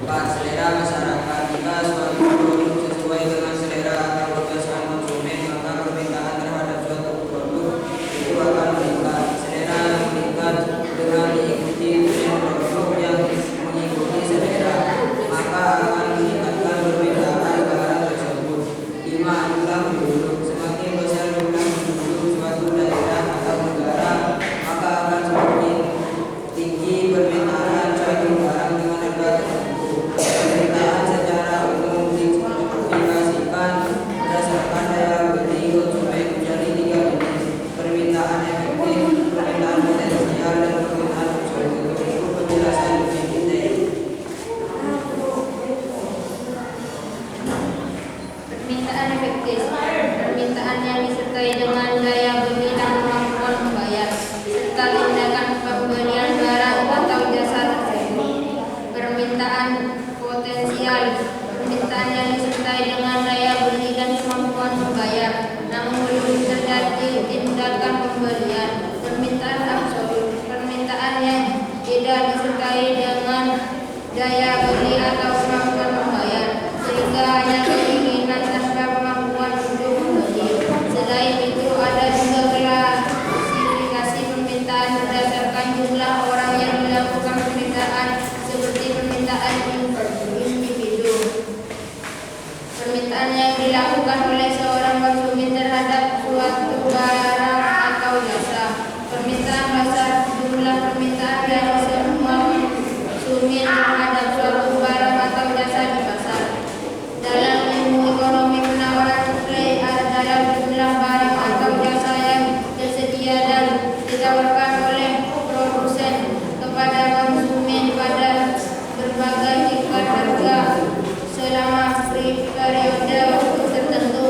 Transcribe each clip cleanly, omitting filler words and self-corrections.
4. Selera masyarakat. Jika suatu produk sesuai dengan selera atau kebiasaan konsumen, maka permintaan terhadap suatu produk itu akan meningkat. Selera yang meningkat dengan diikuti tren produk yang mengikuti selera, maka akan meningkatkan permintaan barang tersebut. 5. Jumlah penduduk. Semakin besar jumlah penduduk suatu daerah atau negara, maka akan semakin tinggi permintaan suatu barang dengan harga tertentu. Permintaan secara umum diklasifikasikan berdasarkan daya beli konsumen menjadi 3 jenis: permintaan efektif, permintaan potensial, dan permintaan absolut. Untuk penjelasan lebih detail. Permintaan efektif, permintaan yang disertai dengan daya beli dan kemampuan membayar, serta tindakan pembelian barang atau jasa tersebut. Permintaan potensial, permintaan yang disertai dengan daya beli dan kemampuan membayar, namun belum terjadi tindakan pembelian. Permintaan absolut, permintaan yang tidak disertai dengan daya beli atau kemampuan membayar, sehingga hanya keinginan tanpa kemampuan untuk membeli. Selain itu, ada juga klasifikasi permintaan berdasarkan jumlah orang yang dilakukan permintaan, seperti permintaan individu. Permintaan yang dilakukan oleh seorang konsumen terhadap suatu barang atau jasa. Permintaan pasar, jumlah permintaan dari semua konsumen terhadap suatu barang atau jasa di pasar. Dalam ilmu ekonomi, penawaran supply adalah jumlah barang atau jasa yang tersedia dan ditawarkan oleh produsen kepada konsumen pada berbagai tingkat harga selama periode waktu tertentu.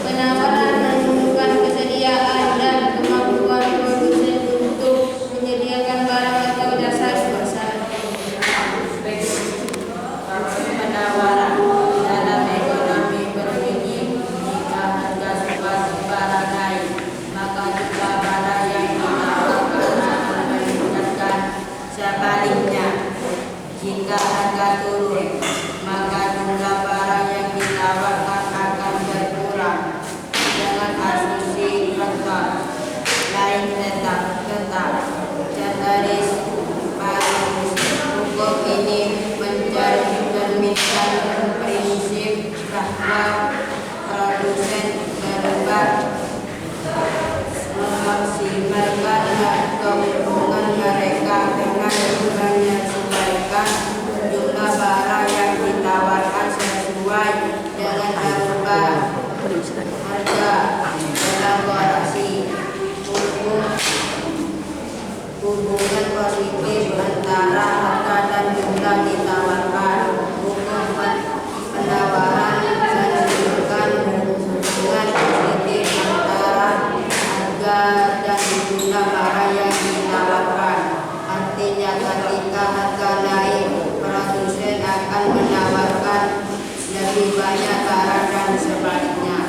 Penawaran menunjukkan kesediaan dan kemampuan produsen untuk menyediakan barang atau jasa di pasar. Penawaran dalam ekonomi berbunyi, jika harga suatu barang naik, maka jumlah barang yang ditawarkan akan meningkatkan. Sebaliknya, jika harga turun, maka jumlah barang yang ditawarkan akan berkurang. Dengan asumsi rekam lain tetap Charles Paris, hukum ini mencerminkan prinsip bahwa produsen berubah memaksimalkan keuntungan mereka dengan menyesuaikan jumlah barang yang ditawarkan sesuai dengan harga elaborasi. Hubungan positif antara harga dan jumlah ditawarkan. Hukum penawaran menunjukkan hubungan positif antara harga dan jumlah barang yang ditawarkan. Artinya, ketika harga naik, produsen akan menawarkan lebih banyak barang dan sebaliknya.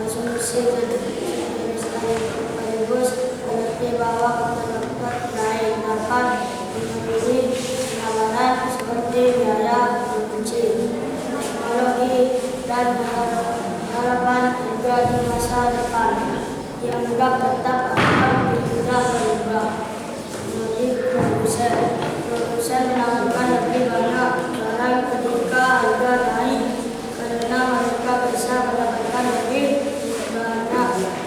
Asumsi sekaligus mengerti bahwa terdapat lain dapat memenuhi penawaran seperti biaya produksi, teknologi, dan harapan harga di masa depan. Dianggap tetap akan tidak berubah. Menurut produsen melakukan lebih banyak barang ketika harga naik, karena mereka bisa mendapatkan lebih banyak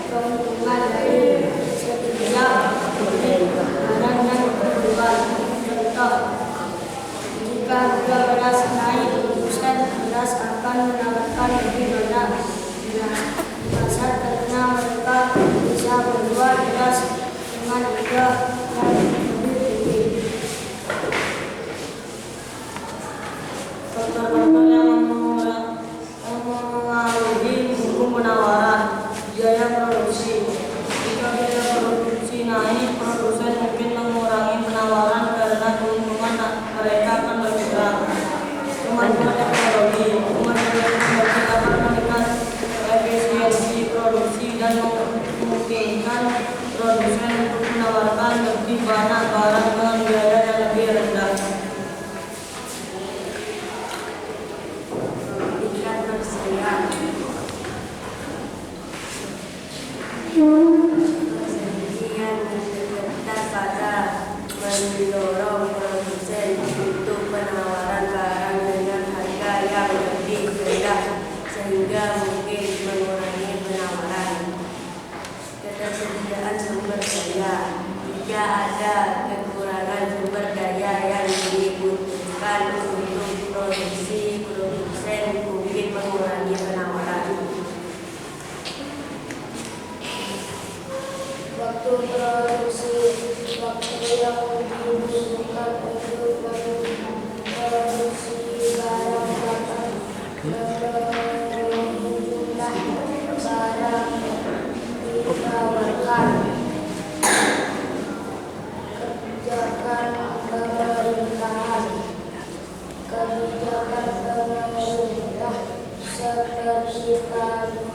mendorong produsen untuk penawaran barang dengan harga yang lebih rendah sehingga mungkin mengurangi penawaran. Ketersediaan sumber daya. Jika ada kekurangan sumber daya yang dibutuhkan untuk produksi, produsen mungkin mengurangi penawaran. Waktu produksi, waktu yang dibutuhkan untuk produksi barang dapat memenuhi jumlah barang ditawarkan. Kebijakan pemerintahan seperti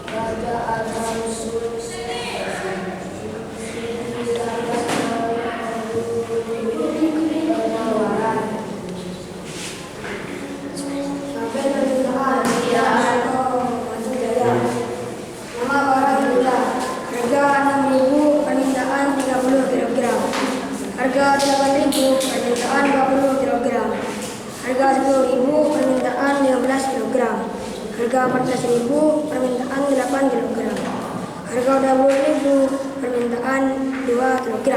kerajaan harus penawaran. Sampai permintaan atau maju jaya. Nama barang murah. Harga 6.000, permintaan 30 kg. Harga 8.000, permintaan 20 kg. Harga 10.000, permintaan 15 kg. Harga 14.000, permintaan 8 kg. Harga 20.000, permintaan 2 kg.